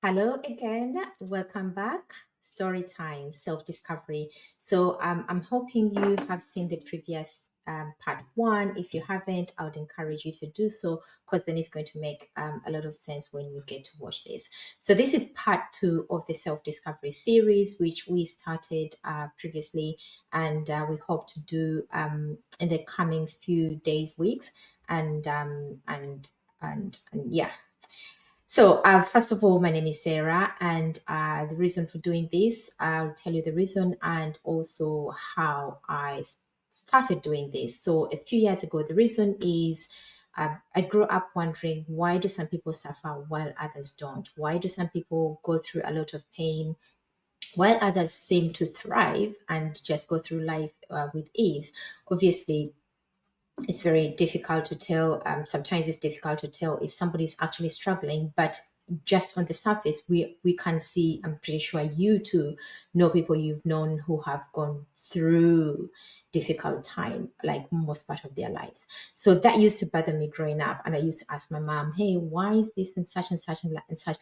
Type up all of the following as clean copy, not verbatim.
Hello again. Welcome back. Story time, self discovery. So, I'm hoping you have seen the previous part one. If you haven't, I would encourage you to do so because then it's going to make a lot of sense when you get to watch this. So, this is part two of the self discovery series, which we started previously, and we hope to do in the coming few days, weeks, and yeah. So, first of all, my name is Sarah, and the reason for doing this, I'll tell you the reason and also how I started doing this. So, a few years ago, the reason is I grew up wondering, why do some people suffer while others don't? Why do some people go through a lot of pain while others seem to thrive and just go through life with ease? Obviously, it's very difficult to tell. Sometimes it's difficult to tell if somebody's actually struggling, but just on the surface, we can see. I'm pretty sure you too know people you've known who have gone through difficult time, like most part of their lives. So that used to bother me growing up, and I used to ask my mom, "Hey, why is this and such and such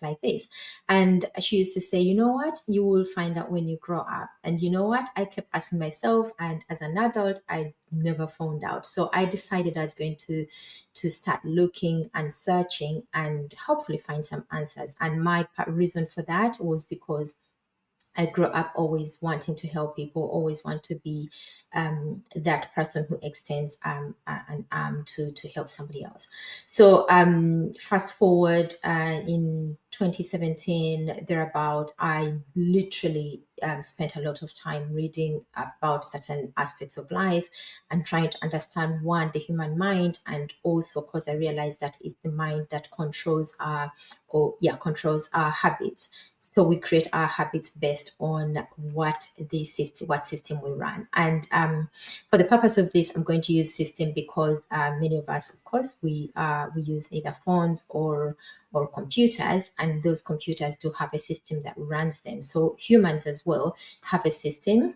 like this?" And she used to say, "You know what? You will find out when you grow up." And you know what? I kept asking myself, and as an adult, I never found out. So I decided I was going to start looking and searching and hopefully find some answers. And my reason for that was because I grew up always wanting to help people, always want to be that person who extends an arm to help somebody else. So fast forward in 2017, thereabout, I literally spent a lot of time reading about certain aspects of life and trying to understand one, the human mind, and also because I realized that it's the mind that controls our habits. So we create our habits based on what system we run. And for the purpose of this, I'm going to use system because many of us, of course, we use either phones or computers, and those computers do have a system that runs them. So humans as well have a system,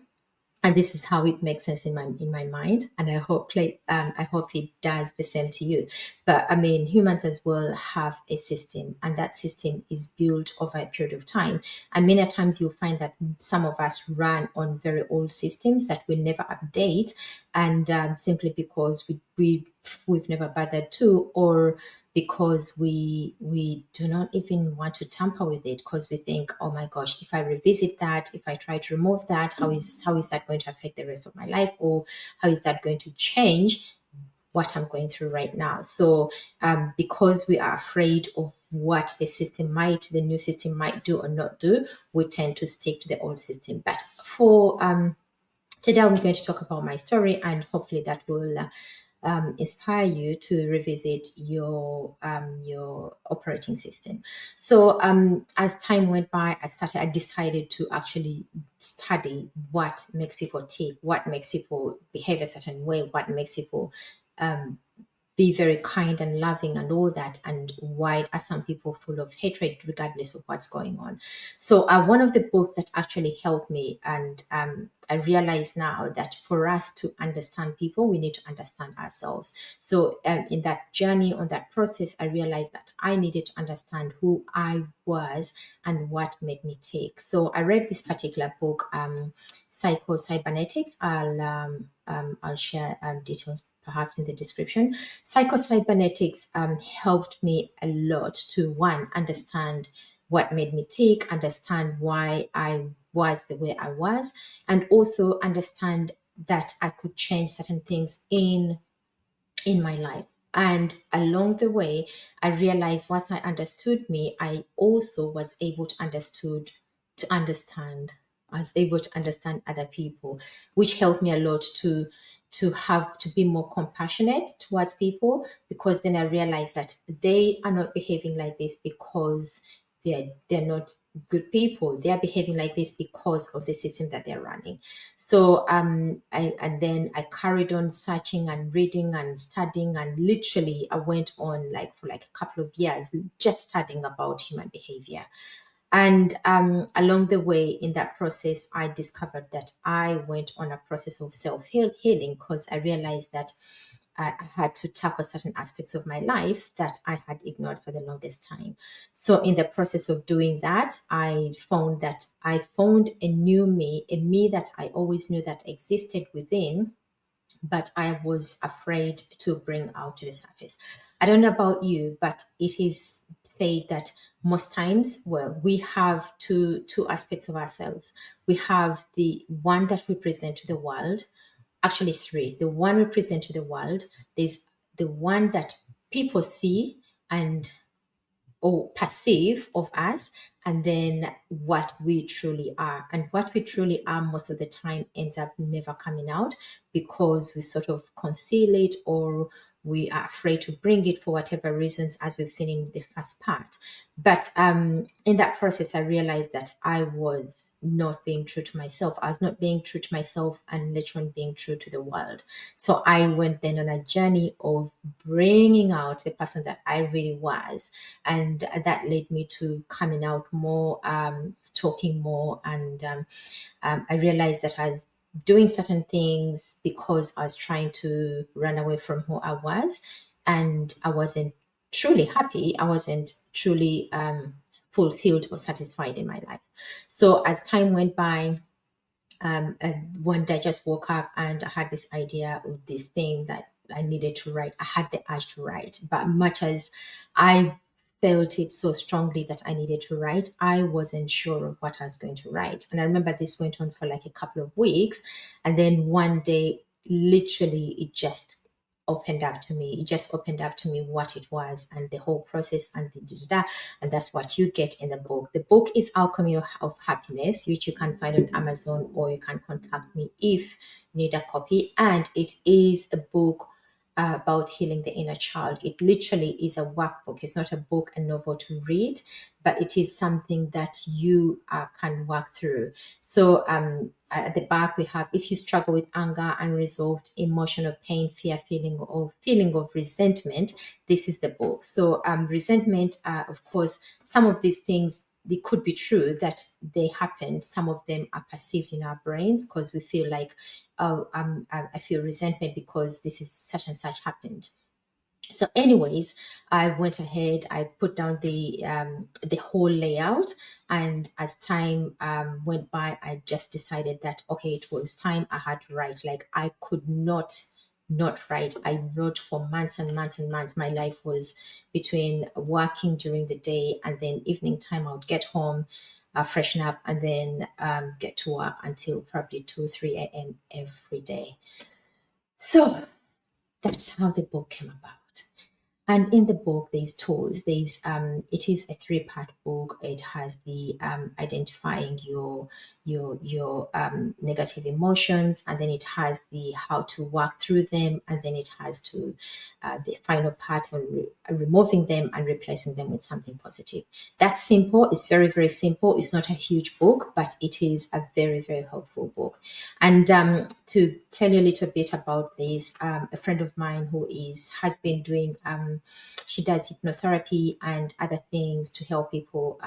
and this is how it makes sense in my mind, and I hope it does the same to you. But I mean, humans as well have a system, and that system is built over a period of time. And many times you'll find that some of us run on very old systems that we never update, and simply because we've never bothered to, or because we do not even want to tamper with it because we think, oh my gosh, if I revisit that, if I try to remove that, how is that going to affect the rest of my life, or how is that going to change what I'm going through right now? So because we are afraid of what the new system might do or not do, we tend to stick to the old system. But for today, I'm going to talk about my story, and hopefully that will inspire you to revisit your operating system. So as time went by, I decided to actually study what makes people tick, what makes people behave a certain way, what makes people um, be very kind and loving and all that, and why are some people full of hatred regardless of what's going on. So one of the books that actually helped me, and I realize now that for us to understand people, we need to understand ourselves. So in that journey, on that process, I realized that I needed to understand who I was and what made me tick. So I read this particular book, Psycho-Cybernetics. I'll share details perhaps in the description. Psycho-Cybernetics helped me a lot to, one, understand what made me tick, understand why I was the way I was, and also understand that I could change certain things in my life. And along the way, I realized once I understood me, I also was able to understand. I was able to understand other people, which helped me a lot to have to be more compassionate towards people, because then I realized that they are not behaving like this because they're not good people. They are behaving like this because of the system that they're running. So and then I carried on searching and reading and studying, and literally I went on like for like a couple of years just studying about human behavior. And along the way in that process, I discovered that I went on a process of self healing, because I realized that I had to tackle certain aspects of my life that I had ignored for the longest time. So in the process of doing that, I found a new me, a me that I always knew that existed within, but I was afraid to bring out to the surface. I don't know about you, but it is said that most times, well, we have two aspects of ourselves. We have the one that we present to the world, actually three. The one we present to the world, there's the one that people see and or perceive of us, and then what we truly are. And what we truly are most of the time ends up never coming out because we sort of conceal it, or we are afraid to bring it for whatever reasons, as we've seen in the first part. But in that process, I realized that I was not being true to myself. I was not being true to myself and later on being true to the world. So I went then on a journey of bringing out the person that I really was. And that led me to coming out more, talking more. And I realized that I was doing certain things because I was trying to run away from who I was. And I wasn't truly happy. I wasn't truly fulfilled or satisfied in my life. So as time went by, one day I just woke up and I had this idea of this thing that I needed to write. I had the urge to write, but much as I felt it so strongly that I needed to write, I wasn't sure of what I was going to write. And I remember this went on for like a couple of weeks. And then one day, literally, it just opened up to me. It just opened up to me what it was and the whole process and and that's what you get in the book. The book is Alchemy of Happiness, which you can find on Amazon, or you can contact me if you need a copy. And it is a book about healing the inner child. It literally is a workbook. It's not a book, a novel to read, but it is something that you can work through. So at the back we have, if you struggle with anger, unresolved emotional pain, fear, feeling of resentment, this is the book. So resentment, of course, some of these things, they could be true that they happen. Some of them are perceived in our brains because we feel like, oh, I feel resentment because this is such and such happened. So anyways, I went ahead, I put down the whole layout, and as time went by, I just decided that okay, it was time I had to write. Like I could not write. I wrote for months and months and months. My life was between working during the day and then evening time. I would get home, freshen up, and then get to work until probably 2 3 a.m. every day. So that's how the book came about. And in the book, there's tools. It is a three-part book. It has the identifying your negative emotions, and then it has the how to work through them, and then it has to the final part on removing them and replacing them with something positive. That's simple. It's very, very simple. It's not a huge book, but it is a very, very helpful book. And to tell you a little bit about this, a friend of mine who has been doing, she does hypnotherapy and other things to help people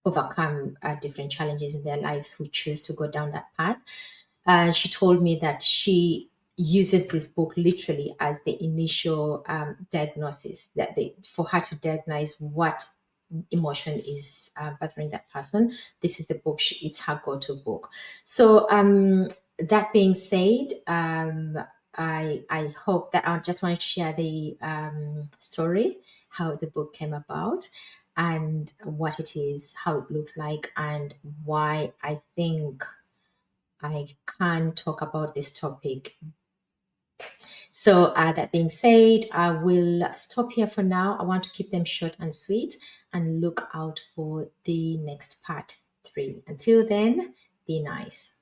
overcome different challenges in their lives who choose to go down that path. She told me that she uses this book literally as the initial diagnosis for her to diagnose what emotion is bothering that person. This is the book. It's her go-to book. So that being said, I hope that I just wanted to share the story, how the book came about, and what it is, how it looks like, and why I think I can talk about this topic. So that being said, I will stop here for now. I want to keep them short and sweet and look out for the next part 3. Until then, be nice.